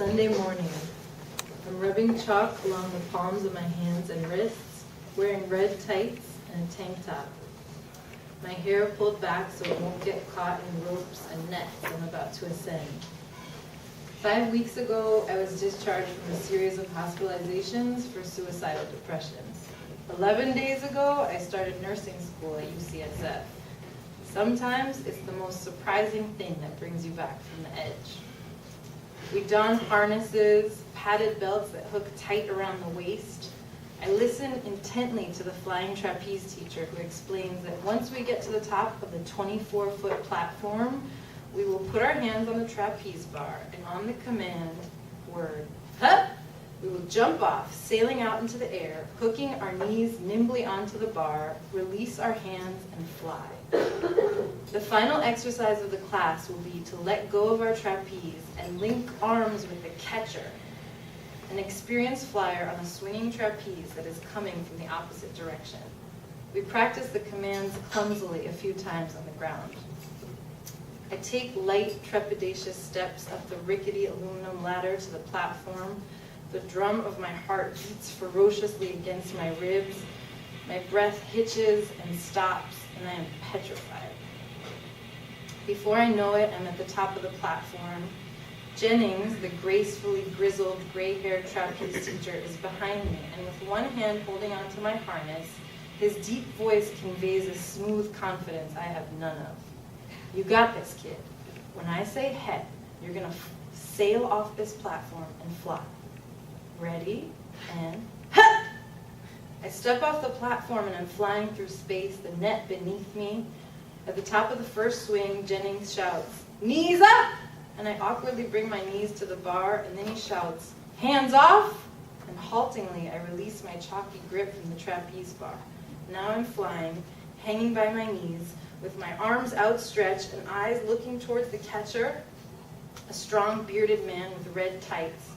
Sunday morning. I'm rubbing chalk along the palms of my hands and wrists, wearing red tights and a tank top. My hair pulled back so it won't get caught in ropes and nets I'm about to ascend. 5 weeks ago, I was discharged from a series of hospitalizations for suicidal depressions. 11 days ago, I started nursing school at UCSF. Sometimes it's the most surprising thing that brings you back from the edge. We don harnesses, padded belts that hook tight around the waist. I listen intently to the flying trapeze teacher who explains that once we get to the top of the 24-foot platform, we will put our hands on the trapeze bar, and on the command word, "Hup!" we will jump off, sailing out into the air, hooking our knees nimbly onto the bar, release our hands, and fly. The final exercise of the class will be to let go of our trapeze and link arms with the catcher, an experienced flyer on a swinging trapeze that is coming from the opposite direction. We practice the commands clumsily a few times on the ground. I take light, trepidatious steps up the rickety aluminum ladder to the platform. The drum of my heart beats ferociously against my ribs. My breath hitches and stops, and I am petrified. Before I know it, I'm at the top of the platform. Jennings, the gracefully grizzled, gray-haired trapeze teacher, is behind me, and with one hand holding onto my harness, his deep voice conveys a smooth confidence I have none of. "You got this, kid. When I say head, you're going to sail off this platform and fly. Ready? And ha!" I step off the platform and I'm flying through space, the net beneath me. At the top of the first swing, Jennings shouts, "Knees up!" And I awkwardly bring my knees to the bar, and then he shouts, "Hands off!" And haltingly, I release my chalky grip from the trapeze bar. Now I'm flying, hanging by my knees, with my arms outstretched and eyes looking towards the catcher, a strong bearded man with red tights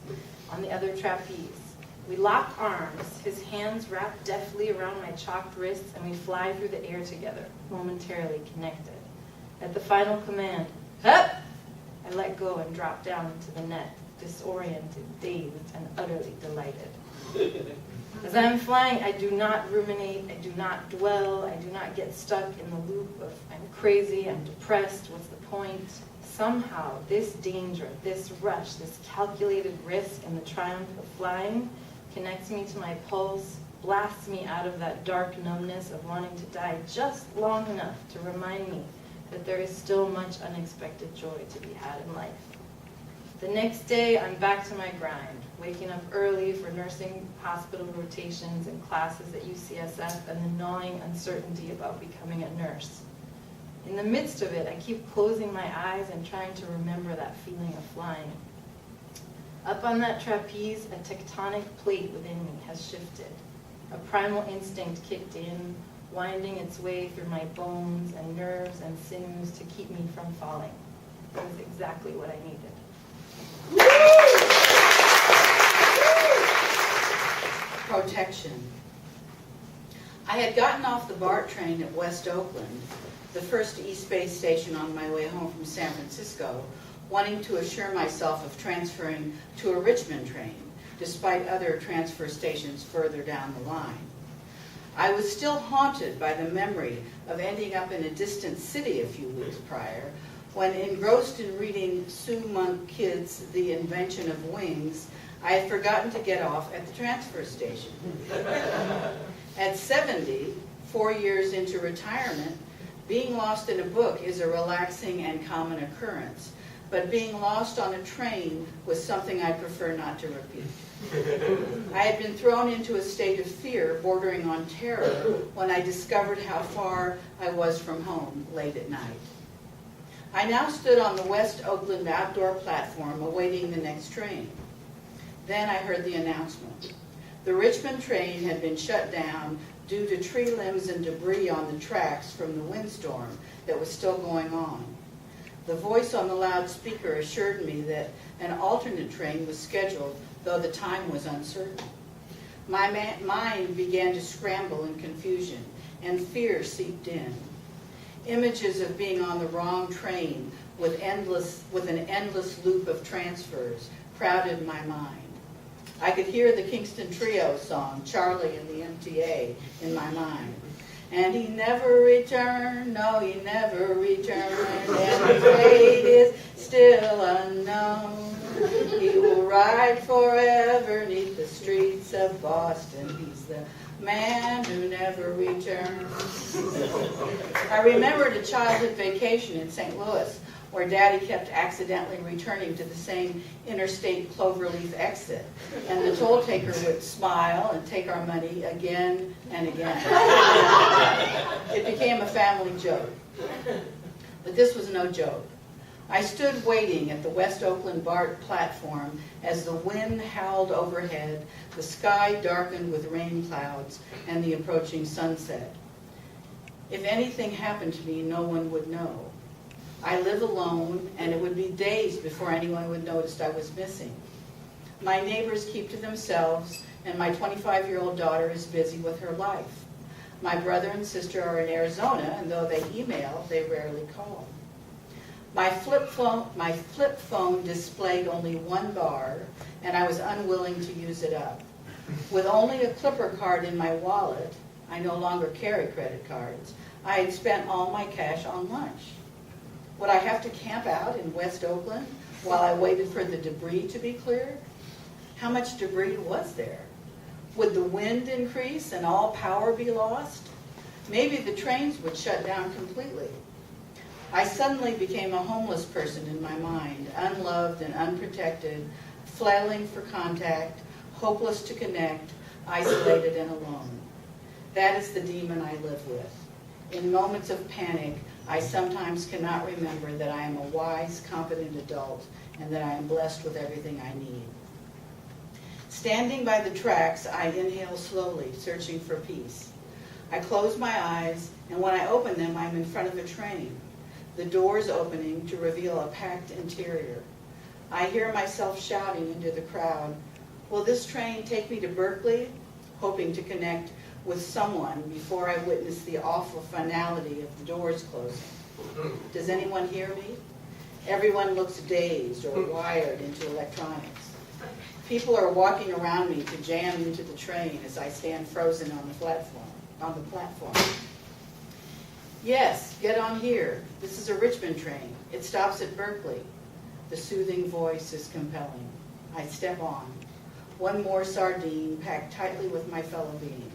on the other trapeze. We lock arms, his hands wrap deftly around my chalked wrists, and we fly through the air together, momentarily connected. At the final command, "Hup!" I let go and drop down into the net, disoriented, dazed, and utterly delighted. As I am flying, I do not ruminate, I do not dwell, I do not get stuck in the loop of I'm crazy, I'm depressed, what's the point? Somehow, this danger, this rush, this calculated risk, and the triumph of flying connects me to my pulse, blasts me out of that dark numbness of wanting to die just long enough to remind me that there is still much unexpected joy to be had in life. The next day, I'm back to my grind, waking up early for nursing hospital rotations and classes at UCSF and the gnawing uncertainty about becoming a nurse. In the midst of it, I keep closing my eyes and trying to remember that feeling of flying. Up on that trapeze, a tectonic plate within me has shifted. A primal instinct kicked in, winding its way through my bones and nerves and sinews to keep me from falling. It was exactly what I needed. Protection. I had gotten off the BART train at West Oakland, the first East Bay station on my way home from San Francisco, wanting to assure myself of transferring to a Richmond train, despite other transfer stations further down the line. I was still haunted by the memory of ending up in a distant city a few weeks prior, when engrossed in reading Sue Monk Kidd's The Invention of Wings, I had forgotten to get off at the transfer station. At 70, 4 years into retirement, being lost in a book is a relaxing and common occurrence, but being lost on a train was something I prefer not to repeat. I had been thrown into a state of fear bordering on terror when I discovered how far I was from home late at night. I now stood on the West Oakland outdoor platform awaiting the next train. Then I heard the announcement. The Richmond train had been shut down due to tree limbs and debris on the tracks from the windstorm that was still going on. The voice on the loudspeaker assured me that an alternate train was scheduled, though the time was uncertain. My mind began to scramble in confusion, and fear seeped in. Images of being on the wrong train with an endless loop of transfers crowded my mind. I could hear the Kingston Trio song, Charlie and the MTA, in my mind. And he never returned, no, he never returned, and his fate is still unknown. He will ride forever 'neath the streets of Boston. He's the man who never returns. I remembered a childhood vacation in St. Louis where Daddy kept accidentally returning to the same interstate cloverleaf exit. And the toll taker would smile and take our money again and again. It became a family joke. But this was no joke. I stood waiting at the West Oakland BART platform as the wind howled overhead, the sky darkened with rain clouds, and the approaching sunset. If anything happened to me, no one would know. I live alone, and it would be days before anyone would notice I was missing. My neighbors keep to themselves, and my 25-year-old daughter is busy with her life. My brother and sister are in Arizona, and though they email, they rarely call. My flip phone displayed only one bar, and I was unwilling to use it up. With only a Clipper card in my wallet, I no longer carry credit cards, I had spent all my cash on lunch. Would I have to camp out in West Oakland while I waited for the debris to be cleared? How much debris was there? Would the wind increase and all power be lost? Maybe the trains would shut down completely. I suddenly became a homeless person in my mind, unloved and unprotected, flailing for contact, hopeless to connect, isolated and alone. That is the demon I live with. In moments of panic, I sometimes cannot remember that I am a wise, competent adult and that I am blessed with everything I need. Standing by the tracks, I inhale slowly, searching for peace. I close my eyes, and when I open them, I'm in front of a train, the doors opening to reveal a packed interior. I hear myself shouting into the crowd, "Will this train take me to Berkeley?" hoping to connect with someone before I witness the awful finality of the doors closing. Does anyone hear me? Everyone looks dazed or wired into electronics. People are walking around me to jam into the train as I stand frozen on the platform. Yes, get on here. This is a Richmond train. It stops at Berkeley. The soothing voice is compelling. I step on. One more sardine packed tightly with my fellow beings.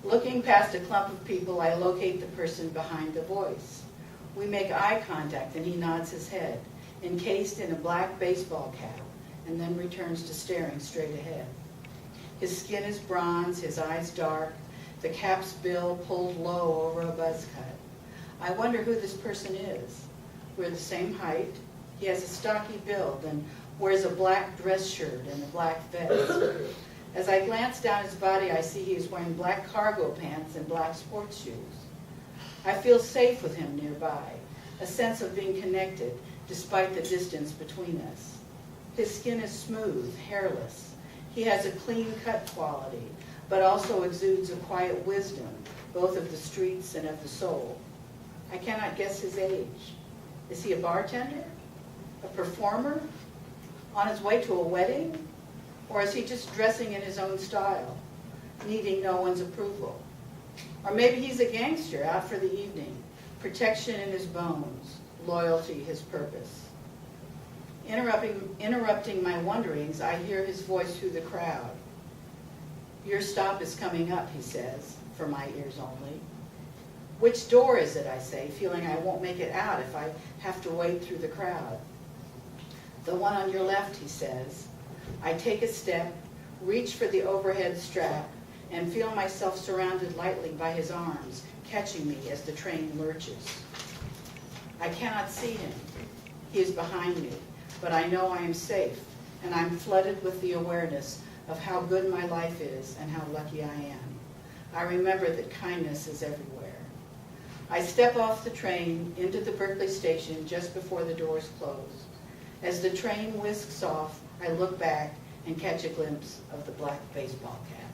Looking past a clump of people, I locate the person behind the voice. We make eye contact and he nods his head, encased in a black baseball cap, and then returns to staring straight ahead. His skin is bronze, his eyes dark, the cap's bill pulled low over a buzz cut. I wonder who this person is. We're the same height. He has a stocky build and wears a black dress shirt and a black vest. As I glance down his body, I see he is wearing black cargo pants and black sports shoes. I feel safe with him nearby, a sense of being connected despite the distance between us. His skin is smooth, hairless. He has a clean-cut quality, but also exudes a quiet wisdom, both of the streets and of the soul. I cannot guess his age. Is he a bartender? A performer? On his way to a wedding? Or is he just dressing in his own style, needing no one's approval? Or maybe he's a gangster out for the evening, protection in his bones, loyalty his purpose. Interrupting my wonderings, I hear his voice through the crowd. Your stop is coming up, he says, for my ears only. Which door is it, I say, feeling I won't make it out if I have to wade through the crowd. The one on your left, he says. I take a step, reach for the overhead strap, and feel myself surrounded lightly by his arms, catching me as the train lurches. I cannot see him. He is behind me, but I know I am safe, and I'm flooded with the awareness of how good my life is and how lucky I am. I remember that kindness is everywhere. I step off the train into the Berkeley station just before the doors close. As the train whisks off, I look back and catch a glimpse of the black baseball cap.